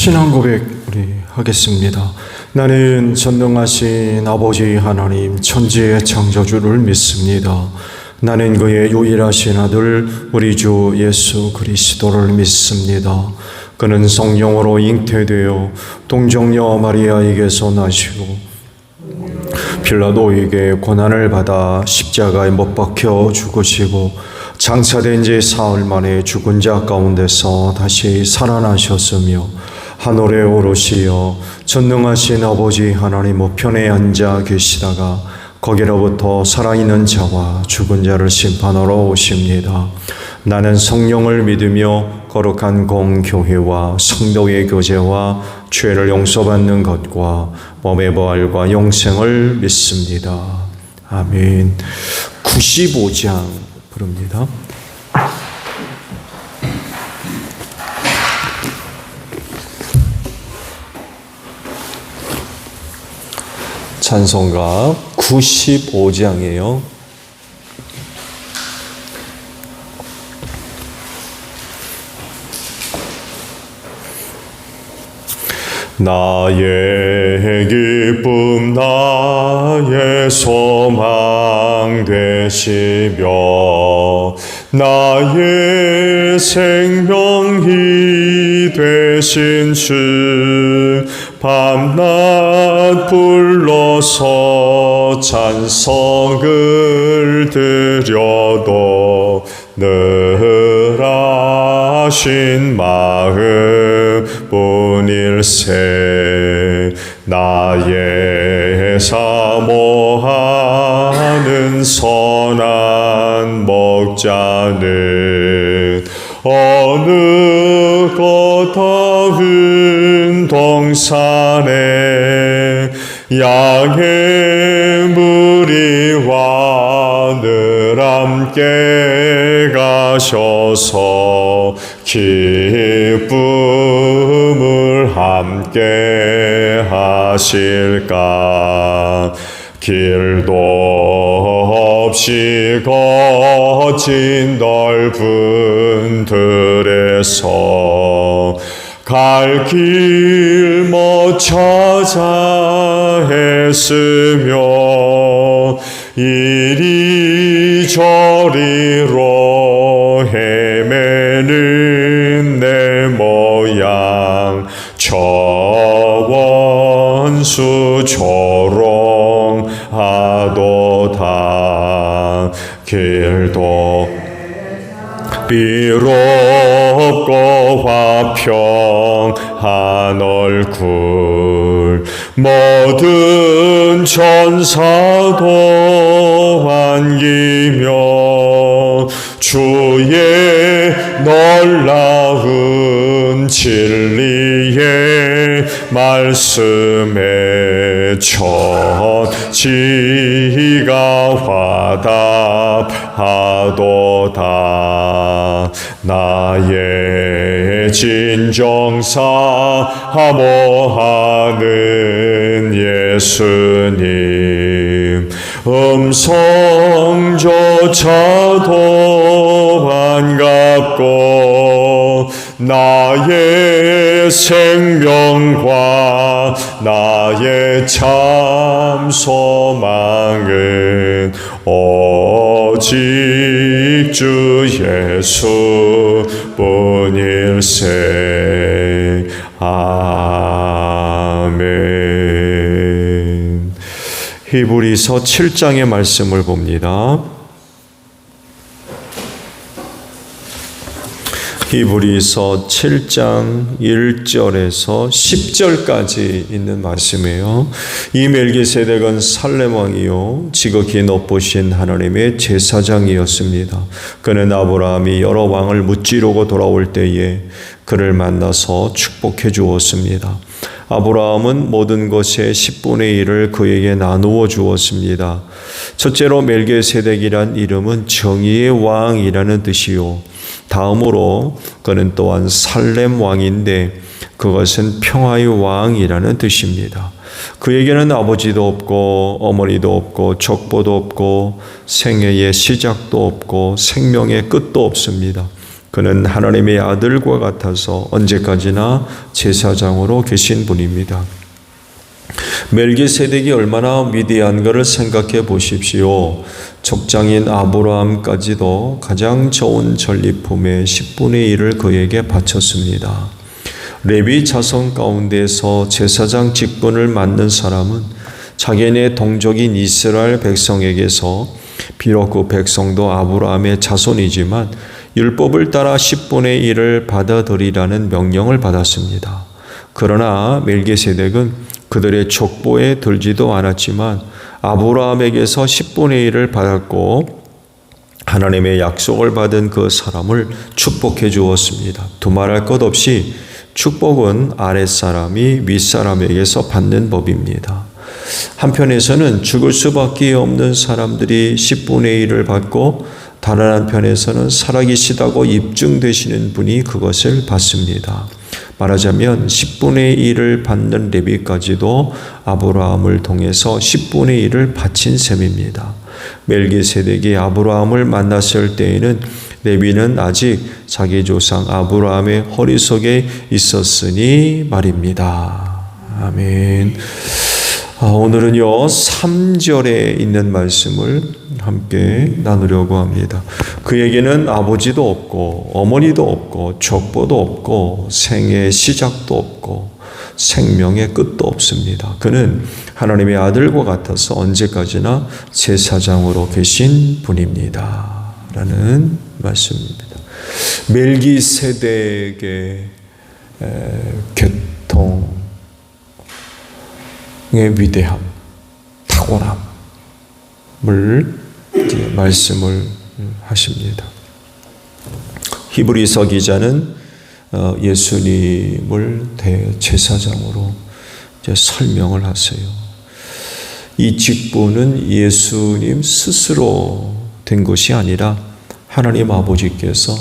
신앙 고백 우리 하겠습니다. 나는 전능하신 아버지 하나님 천지의 창조주를 믿습니다. 나는 그의 유일하신 아들 우리 주 예수 그리스도를 믿습니다. 그는 성령으로 잉태되어 동정녀 마리아에게서 나시고 빌라도에게 고난을 받아 십자가에 못 박혀 죽으시고 장사된 지 사흘 만에 죽은 자 가운데서 다시 살아나셨으며 하늘에 오르시어 전능하신 아버지 하나님 우편에 앉아 계시다가 거기로부터 살아있는 자와 죽은 자를 심판하러 오십니다. 나는 성령을 믿으며 거룩한 공교회와 성도의 교제와 죄를 용서받는 것과 몸의 부활과 영생을 믿습니다. 아멘. 95장 부릅니다. 찬송가 95장이에요. 나의 기쁨 나의 소망 되시며 나의 생명이 되신 주 밤낮 불러서 찬송을 드려도 늘 하신 마음 뿐일세. 나의 사모하는 선한 목자는 어느 고타운 동산에 양의 무리와 늘 함께 가셔서 기쁨을 함께 하실까. 길도 없이 거친 넓은 들에서 갈 길 못 찾아 했으며 이리저리로 헤매는 내 모양 저 원수 조롱하도다. 길도 비롭고 화평한 얼굴 모든 천사도 안기며 주의 놀라운 진리의 말씀에 천지가 화답하도다. 나의 진정사 하모하는 예수님 음성조차도 반갑고 나의 생명과 나의 참 소망은 오직 주 예수 뿐일세. 아멘. 히브리서 7장의 말씀을 봅니다. 히브리서 7장 1절에서 10절까지 있는 말씀이에요. 이 멜기세덱은 살렘 왕이요 지극히 높으신 하나님의 제사장이었습니다. 그는 아브라함이 여러 왕을 무찌르고 돌아올 때에 그를 만나서 축복해 주었습니다. 아브라함은 모든 것의 10분의 1을 그에게 나누어 주었습니다. 첫째로 멜기세덱이란 이름은 정의의 왕이라는 뜻이요, 다음으로 그는 또한 살렘 왕인데 그것은 평화의 왕이라는 뜻입니다. 그에게는 아버지도 없고 어머니도 없고 족보도 없고 생애의 시작도 없고 생명의 끝도 없습니다. 그는 하나님의 아들과 같아서 언제까지나 제사장으로 계신 분입니다. 멜기세덱이 얼마나 위대한가를 생각해 보십시오. 족장인 아브라함까지도 가장 좋은 전리품의 10분의 1을 그에게 바쳤습니다. 레위 자손 가운데서 제사장 직분을 맡는 사람은 자기네 동족인 이스라엘 백성에게서 비록 그 백성도 아브라함의 자손이지만 율법을 따라 10분의 1을 받아들이라는 명령을 받았습니다. 그러나 멜기세덱은 그들의 족보에 들지도 않았지만 아브라함에게서 10분의 1을 받았고 하나님의 약속을 받은 그 사람을 축복해 주었습니다. 두말할 것 없이 축복은 아랫사람이 윗사람에게서 받는 법입니다. 한편에서는 죽을 수밖에 없는 사람들이 10분의 1을 받고 다른 한편에서는 살아계시다고 입증되시는 분이 그것을 받습니다. 말하자면 10분의 1을 받는 레위까지도 아브라함을 통해서 10분의 1을 바친 셈입니다. 멜기세덱이 아브라함을 만났을 때에는 레위는 아직 자기 조상 아브라함의 허리 속에 있었으니 말입니다. 아멘. 오늘은요 3절에 있는 말씀을 함께 나누려고 합니다. 그에게는 아버지도 없고 어머니도 없고 족보도 없고 생의 시작도 없고 생명의 끝도 없습니다. 그는 하나님의 아들과 같아서 언제까지나 제사장으로 계신 분입니다. 라는 말씀입니다. 멜기세덱의 계통의 위대함, 탁월함을 말씀을 하십니다. 히브리서 기자는 예수님을 대제사장으로 설명을 하세요. 이 직분은 예수님 스스로 된 것이 아니라 하나님 아버지께서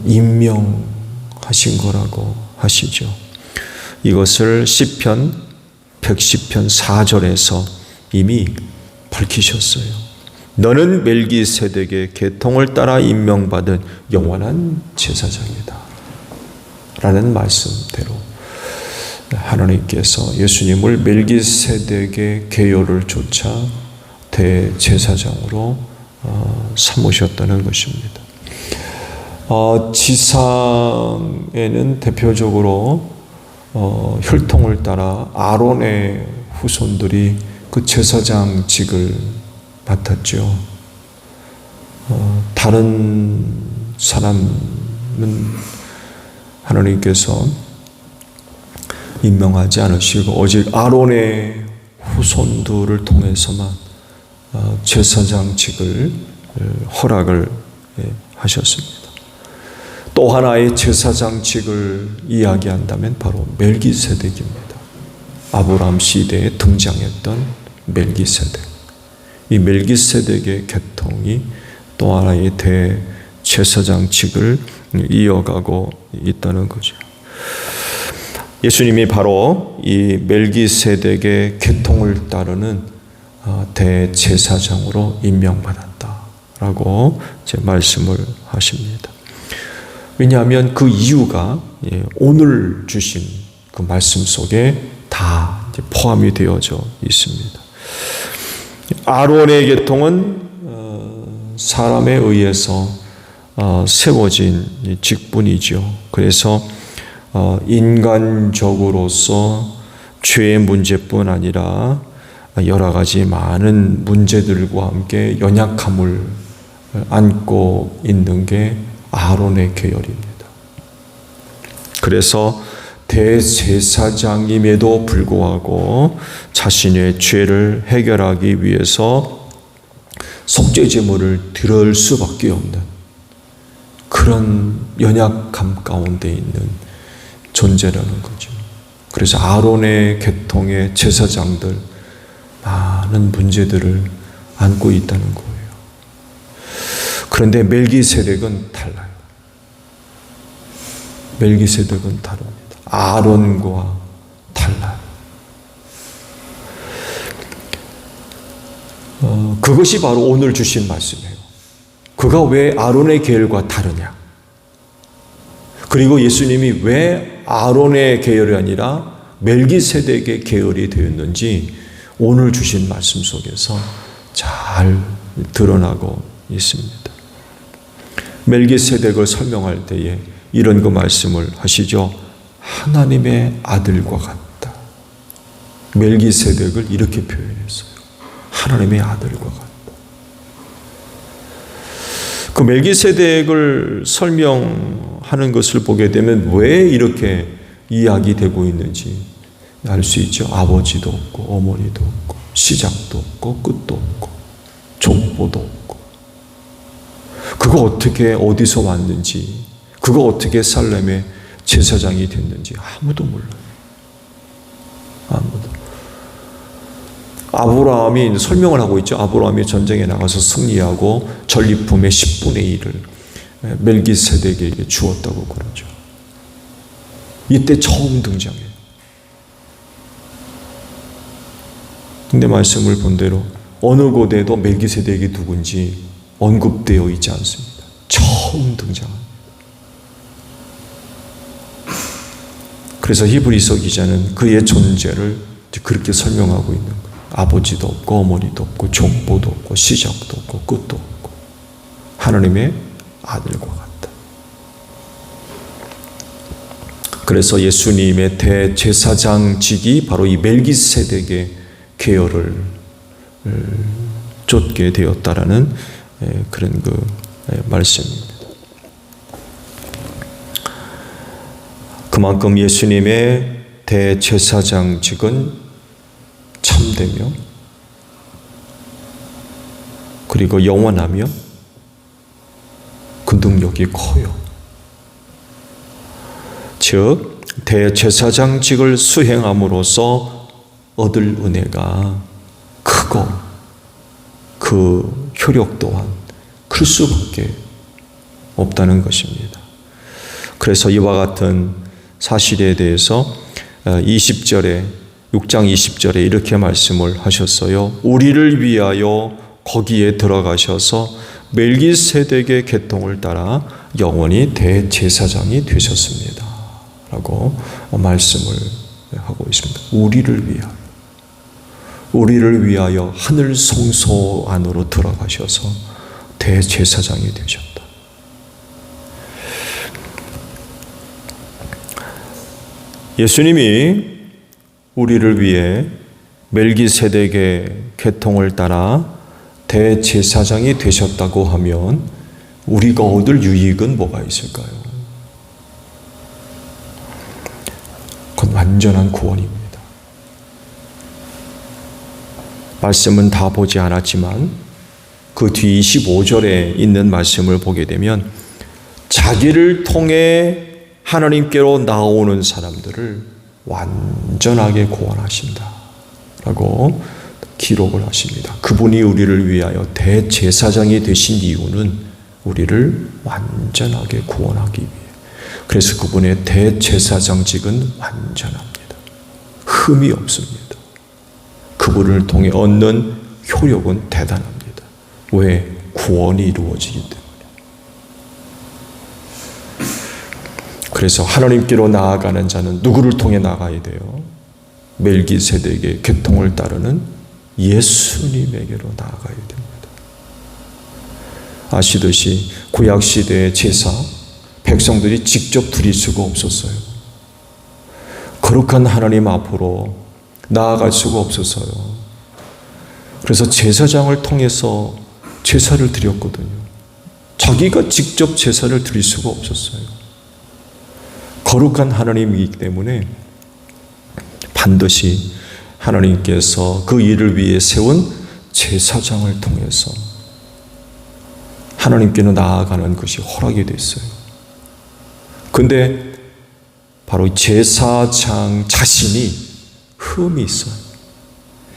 임명하신 거라고 하시죠. 이것을 시편 110편 4절에서 이미 밝히셨어요. 너는 멜기세덱의 계통을 따라 임명받은 영원한 제사장이다 라는 말씀대로 하나님께서 예수님을 멜기세덱의 계율을 쫓아 대제사장으로 삼으셨다는 것입니다. 지상에는 대표적으로 혈통을 따라 아론의 후손들이 그 제사장직을 맡았죠. 다른 사람은 하나님께서 임명하지 않으시고 오직 아론의 후손들을 통해서만 제사장직을 허락을 하셨습니다. 또 하나의 제사장직을 이야기한다면 바로 멜기세덱입니다. 아브라함 시대에 등장했던 멜기세덱. 이 멜기세덱의 계통이 또 하나의 대제사장직을 이어가고 있다는 거죠. 예수님이 바로 이 멜기세덱의 계통을 따르는 대제사장으로 임명받았다라고 말씀을 하십니다. 왜냐하면 그 이유가 오늘 주신 그 말씀 속에 다 포함이 되어져 있습니다. 아론의 계통은 사람에 의해서 세워진 직분이죠. 그래서 인간적으로서 죄의 문제뿐 아니라 여러 가지 많은 문제들과 함께 연약함을 안고 있는 게 아론의 계열입니다. 그래서 대제사장임에도 불구하고 자신의 죄를 해결하기 위해서 속죄제물을 드릴 수밖에 없는 그런 연약함 가운데 있는 존재라는 거죠. 그래서 아론의 계통의 제사장들 많은 문제들을 안고 있다는 거예요. 그런데 멜기세덱은 달라요. 멜기세덱은 다릅니다. 아론과 달라요. 그것이 바로 오늘 주신 말씀이에요. 그가 왜 아론의 계열과 다르냐? 그리고 예수님이 왜 아론의 계열이 아니라 멜기세덱의 계열이 되었는지 오늘 주신 말씀 속에서 잘 드러나고 있습니다. 멜기세덱을 설명할 때에 이런 그 말씀을 하시죠. 하나님의 아들과 같다. 멜기세덱을 이렇게 표현했어요. 하나님의 아들과 같다. 그 멜기세덱을 설명하는 것을 보게 되면 왜 이렇게 이야기되고 있는지 알 수 있죠. 아버지도 없고 어머니도 없고 시작도 없고 끝도 없고 족보도 없고, 그거 어떻게 어디서 왔는지, 그거 어떻게 살렘의 제사장이 됐는지 아무도 몰라요. 아무도. 아브라함이 설명을 하고 있죠. 아브라함이 전쟁에 나가서 승리하고 전리품의 10분의 1을 멜기세덱에게 주었다고 그러죠. 이때 처음 등장해요. 근데 말씀을 본 대로 어느 곳에도 멜기세덱이 누군지 언급되어 있지 않습니다. 처음 등장합니다. 그래서 히브리서 기자는 그의 존재를 그렇게 설명하고 있는 거예요. 아버지도 없고 어머니도 없고 족보도 없고 시작도 없고 끝도 없고 하나님의 아들과 같다. 그래서 예수님의 대제사장직이 바로 이 멜기세덱의 계열을 쫓게 되었다라는 그런 그 말씀입니다. 그만큼 예수님의 대제사장직은 참되며 그리고 영원하며 그 능력이 커요. 즉 대제사장직을 수행함으로써 얻을 은혜가 크고 그 효력 또한 클 수밖에 없다는 것입니다. 그래서 이와 같은 사실에 대해서 6장 20절에 이렇게 말씀을 하셨어요. 우리를 위하여 거기에 들어가셔서 멜기세덱의 계통을 따라 영원히 대제사장이 되셨습니다. 라고 말씀을 하고 있습니다. 우리를 위하여 하늘 성소 안으로 들어가셔서 대제사장이 되셨다. 예수님이 우리를 위해 멜기세덱의 계통을 따라 대제사장이 되셨다고 하면 우리가 얻을 유익은 뭐가 있을까요? 그건 완전한 구원입니다. 말씀은 다 보지 않았지만 그 뒤 25절에 있는 말씀을 보게 되면 자기를 통해 하나님께로 나오는 사람들을 완전하게 구원하신다 라고 기록을 하십니다. 그분이 우리를 위하여 대제사장이 되신 이유는 우리를 완전하게 구원하기 위해. 그래서 그분의 대제사장직은 완전합니다. 흠이 없습니다. 그분을 통해 얻는 효력은 대단합니다. 왜? 구원이 이루어지기 때문에. 그래서 하나님께로 나아가는 자는 누구를 통해 나가야 돼요? 멜기세덱의 계통을 따르는 예수님에게로 나아가야 됩니다. 아시듯이 구약시대의 제사, 백성들이 직접 드릴 수가 없었어요. 거룩한 하나님 앞으로 나아갈 수가 없었어요. 그래서 제사장을 통해서 제사를 드렸거든요. 자기가 직접 제사를 드릴 수가 없었어요. 거룩한 하나님이기 때문에 반드시 하나님께서 그 일을 위해 세운 제사장을 통해서 하나님께로 나아가는 것이 허락이 됐어요. 근데 바로 제사장 자신이 흠이 있어요.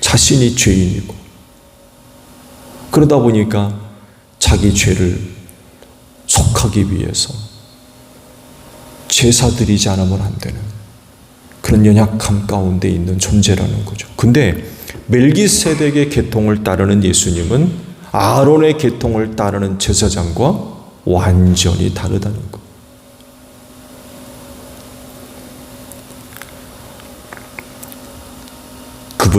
자신이 죄인이고 그러다 보니까 자기 죄를 속하기 위해서 제사 드리지 않으면 안 되는 그런 연약함 가운데 있는 존재라는 거죠. 근데 멜기세덱의 계통을 따르는 예수님은 아론의 계통을 따르는 제사장과 완전히 다르다는 거.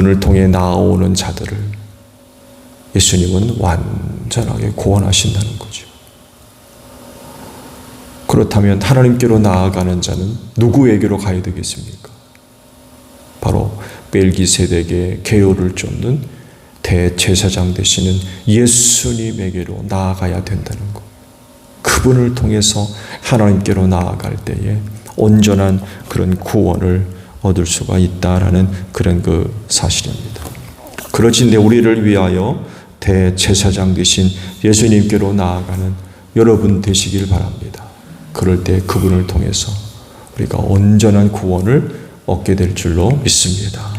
그분을 통해 나아오는 자들을 예수님은 완전하게 구원하신다는 거죠. 그렇다면 하나님께로 나아가는 자는 누구에게로 가야 되겠습니까? 바로 멜기세덱의 계율을 쫓는 대제사장 되시는 예수님에게로 나아가야 된다는 것. 그분을 통해서 하나님께로 나아갈 때에 온전한 그런 구원을 얻을 수가 있다라는 그런 그 사실입니다. 그렇진데 우리를 위하여 대제사장 되신 예수님께로 나아가는 여러분 되시길 바랍니다. 그럴 때 그분을 통해서 우리가 온전한 구원을 얻게 될 줄로 믿습니다.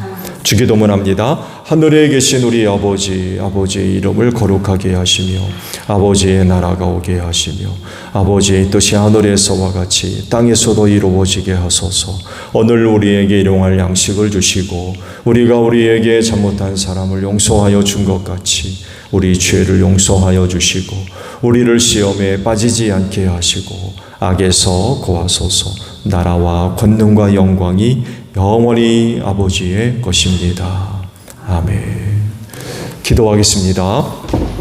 주기도문합니다. 하늘에 계신 우리 아버지, 아버지의 이름을 거룩하게 하시며 아버지의 나라가 오게 하시며 아버지의 뜻이 하늘에서와 같이 땅에서도 이루어지게 하소서. 오늘 우리에게 일용할 양식을 주시고 우리가 우리에게 잘못한 사람을 용서하여 준 것 같이 우리 죄를 용서하여 주시고 우리를 시험에 빠지지 않게 하시고 악에서 구하소서. 나라와 권능과 영광이 영원히 아버지의 것입니다. 아멘. 기도하겠습니다.